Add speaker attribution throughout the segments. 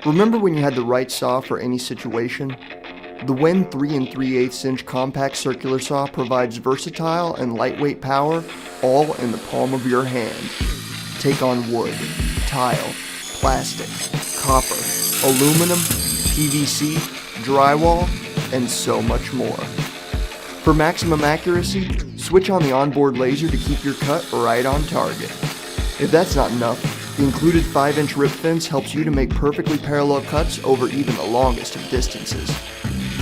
Speaker 1: Remember when you had the right saw for any situation? The Wen 3 3/8 inch compact circular saw provides versatile and lightweight power, all in the palm of your hand. Take on wood, tile, plastic, copper, aluminum, PVC, drywall, and so much more. For maximum accuracy, switch on the onboard laser to keep your cut right on target. If that's not enough, the included 5-inch rip fence helps you to make perfectly parallel cuts over even the longest of distances.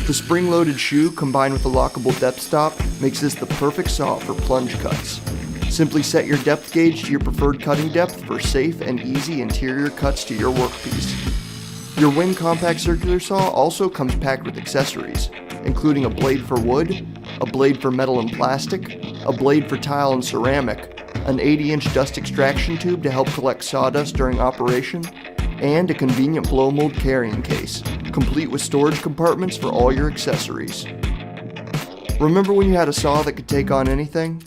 Speaker 1: The spring-loaded shoe combined with the lockable depth stop makes this the perfect saw for plunge cuts. Simply set your depth gauge to your preferred cutting depth for safe and easy interior cuts to your workpiece. Your Wen compact circular saw also comes packed with accessories, including a blade for wood, a blade for metal and plastic, a blade for tile and ceramic, an 80-inch dust extraction tube to help collect sawdust during operation, and a convenient blow mold carrying case, complete with storage compartments for all your accessories. Remember when you had a saw that could take on anything?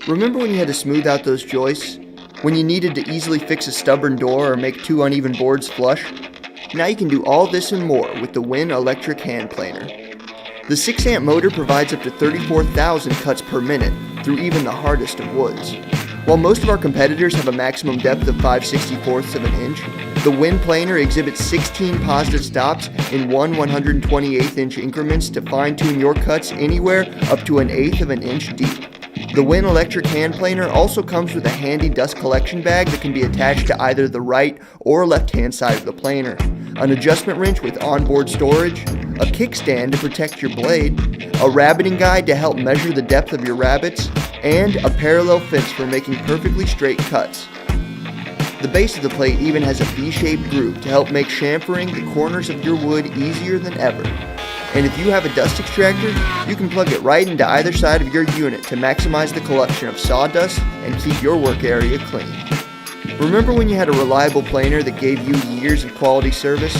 Speaker 1: Remember when you had to smooth out those joists? When you needed to easily fix a stubborn door or make 2 uneven boards flush? Now you can do all this and more with the Wen electric hand planer. The 6-amp motor provides up to 34,000 cuts per minute through even the hardest of woods. While most of our competitors have a maximum depth of 5/64 of an inch, the Wen planer exhibits 16 positive stops in 1/128th inch increments to fine-tune your cuts anywhere up to 1/8 of an inch deep. The Wen electric hand planer also comes with a handy dust collection bag that can be attached to either the right or left-hand side of the planer, an adjustment wrench with onboard storage, a kickstand to protect your blade, a rabbiting guide to help measure the depth of your rabbets, and a parallel fence for making perfectly straight cuts. The base of the plate even has a V-shaped groove to help make chamfering the corners of your wood easier than ever. And if you have a dust extractor, you can plug it right into either side of your unit to maximize the collection of sawdust and keep your work area clean. Remember when you had a reliable planer that gave you years of quality service?